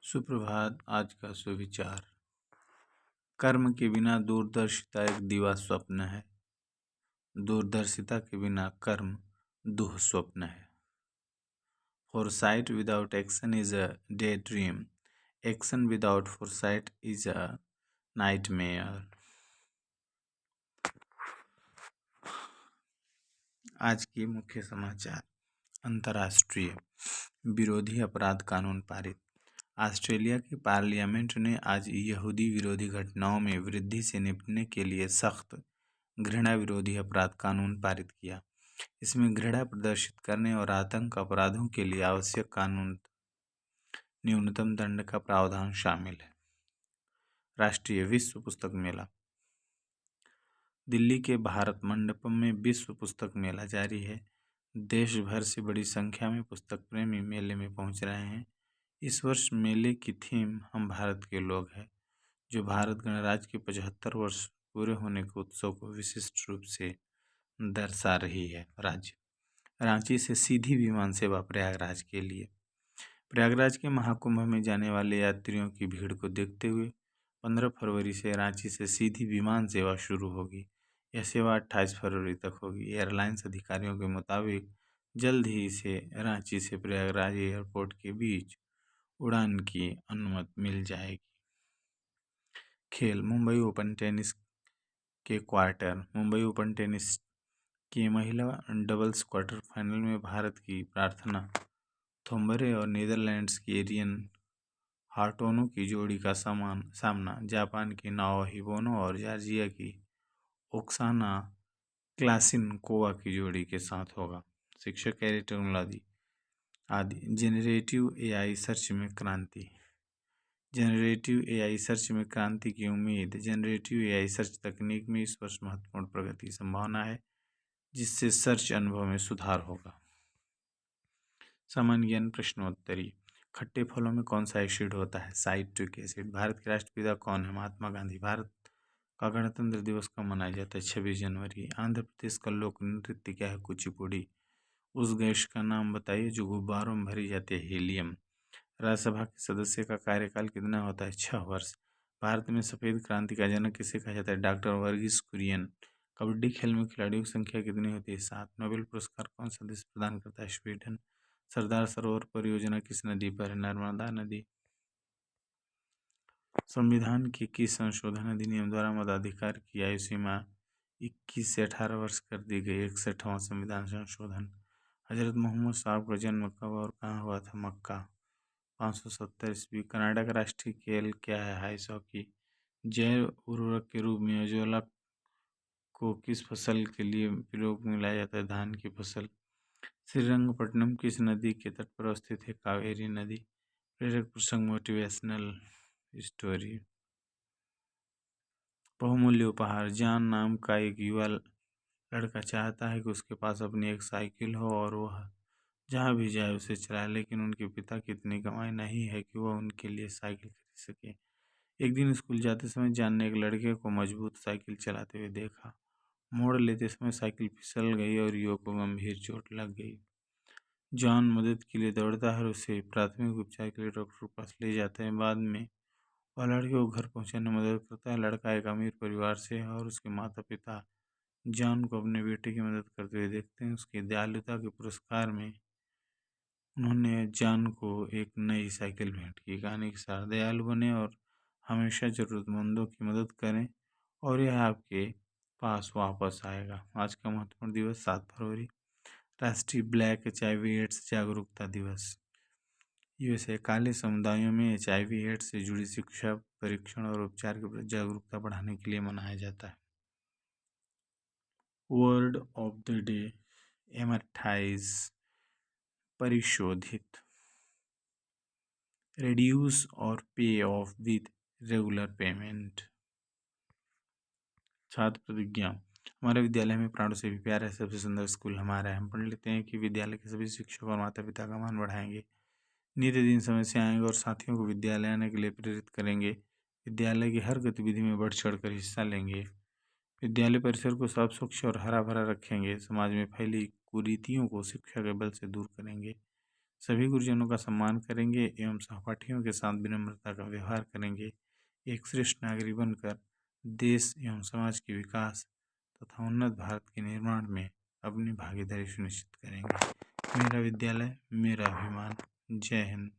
सुप्रभात। आज का सुविचार। कर्म के बिना दूरदर्शिता एक दिवा स्वप्न है, दूरदर्शिता के बिना कर्म दुःस्वप्न है। Foresight without action is a daydream. Action without foresight is a nightmare. आज के मुख्य समाचार। अंतर्राष्ट्रीय विरोधी अपराध कानून पारित। ऑस्ट्रेलिया की पार्लियामेंट ने आज यहूदी विरोधी घटनाओं में वृद्धि से निपटने के लिए सख्त घृणा विरोधी अपराध कानून पारित किया। इसमें घृणा प्रदर्शित करने और आतंक अपराधों के लिए आवश्यक कानून न्यूनतम दंड का प्रावधान शामिल है। राष्ट्रीय विश्व पुस्तक मेला। दिल्ली के भारत मंडपम में विश्व पुस्तक मेला जारी है। देश भर से बड़ी संख्या में पुस्तक प्रेमी मेले में पहुंच रहे हैं। इस वर्ष मेले की थीम हम भारत के लोग हैं, जो भारत गणराज्य के 75 वर्ष पूरे होने के उत्सव को विशिष्ट रूप से दर्शा रही है। राज्य रांची से सीधी विमान सेवा प्रयागराज के लिए। प्रयागराज के महाकुंभ में जाने वाले यात्रियों की भीड़ को देखते हुए 15 फरवरी से रांची से सीधी विमान सेवा शुरू होगी। यह सेवा 28 फरवरी तक होगी। एयरलाइंस अधिकारियों के मुताबिक जल्द ही इसे रांची से प्रयागराज एयरपोर्ट के बीच उड़ान की अनुमति मिल जाएगी। खेल। मुंबई ओपन टेनिस के क्वार्टर। मुंबई ओपन टेनिस के महिला डबल्स क्वार्टर फाइनल में भारत की प्रार्थना थोम्बरे और नीदरलैंड्स की एरियन हार्टोनो की जोड़ी का सामना जापान की नाओमी बोनो और जॉर्जिया की ओक्साना क्लासिनकोवा की जोड़ी के साथ होगा। शिक्षक कैरी टेक्नोलॉजी आदि। जेनरेटिव एआई सर्च में क्रांति। जेनरेटिव एआई सर्च में क्रांति की उम्मीद। जेनरेटिव एआई सर्च तकनीक में इस वर्ष महत्वपूर्ण प्रगति की संभावना है, जिससे सर्च अनुभव में सुधार होगा। सामान्य ज्ञान प्रश्नोत्तरी। खट्टे फलों में कौन सा एसिड होता है? Citric acid. भारत के राष्ट्रपिता कौन है? महात्मा गांधी। भारत का गणतंत्र दिवस कब मनाया जाता है? 26 जनवरी। आंध्र प्रदेश का लोक नृत्य क्या है? कुचिपुड़ी। उस गैस का नाम बताइए जो गुब्बारों में भरी जाती है? हीलियम। राज्यसभा के सदस्य का कार्यकाल कितना होता है? 6 वर्ष। भारत में सफेद क्रांति का जनक किसे कहा जाता है? डॉक्टर वर्गीस कुरियन। कबड्डी खेल में खिलाड़ियों की संख्या कितनी होती है? 7। नोबेल पुरस्कार कौन सा देश प्रदान करता है? स्वीडन। सरदार सरोवर परियोजना किस नदी पर है? नर्मदा नदी। संविधान के किस संशोधन अधिनियम द्वारा मताधिकार की आयु सीमा 21 से 18 वर्ष कर दी गई? 61वां संविधान संशोधन। हजरत मोहम्मद साहब का जन्म कब और कहाँ हुआ था? मक्का। 570 ईस्वी। कनाडा का राष्ट्रीय खेल क्या है? Ice hockey. जैव उर्वरक के रूप में अजोला को किस फसल के लिए प्रयोग में लाया जाता है? धान की फसल। श्रीरंगपट्टनम किस नदी के तट पर स्थित है? कावेरी नदी। प्रेरक प्रसंग मोटिवेशनल स्टोरी। बहुमूल्य उपहार। जॉन नाम का एक युवा लड़का चाहता है कि उसके पास अपनी एक साइकिल हो और वह जहाँ भी जाए उसे चलाए, लेकिन उनके पिता की इतनी कमाई नहीं है कि वह उनके लिए साइकिल खरीद सके। एक दिन स्कूल जाते समय जॉन ने एक लड़के को मजबूत साइकिल चलाते हुए देखा। मोड़ लेते समय साइकिल फिसल गई और युवक को गंभीर चोट लग गई। जॉन मदद के लिए दौड़ता है और उसे प्राथमिक उपचार के लिए डॉक्टर के पास ले जाते हैं। बाद में वह लड़के को घर पहुंचाने में मदद करता है। लड़का एक अमीर परिवार से है और उसके माता पिता जॉन को अपने बेटे की मदद करते हुए देखते हैं। उसकी दयालुता के पुरस्कार में उन्होंने जॉन को एक नई साइकिल भेंट की। कहानी के साथ दयालु बने और हमेशा ज़रूरतमंदों की मदद करें और यह आपके पास वापस आएगा। आज का महत्वपूर्ण दिवस 7 फरवरी राष्ट्रीय ब्लैक HIV एड्स जागरूकता दिवस। यूएसए काले समुदायों में HIV एड्स से जुड़ी शिक्षा, परीक्षण और उपचार के प्रति जागरूकता बढ़ाने के लिए मनाया जाता है। Word of the day amortise. परिशोधित। रिड्यूस और पे ऑफ विद रेगुलर पेमेंट। छात्र प्रतिज्ञा। हमारे विद्यालय में प्राणों से भी प्यार है, सबसे सुंदर स्कूल हमारा है। हम प्रण लेते हैं कि विद्यालय के सभी शिक्षक और माता पिता का मान बढ़ाएंगे, नित्य दिन समय से आएंगे और साथियों को विद्यालय आने के लिए प्रेरित करेंगे। विद्यालय की हर गतिविधि में बढ़ चढ़कर हिस्सा लेंगे। विद्यालय परिसर को साफ स्वच्छ और हरा भरा रखेंगे। समाज में फैली कुरीतियों को शिक्षा के बल से दूर करेंगे। सभी गुरुजनों का सम्मान करेंगे एवं सहपाठियों के साथ विनम्रता का व्यवहार करेंगे। एक श्रेष्ठ नागरिक बनकर देश एवं समाज के विकास तथा उन्नत भारत के निर्माण में अपनी भागीदारी सुनिश्चित करेंगे। मेरा विद्यालय मेरा अभिमान। जय हिंद।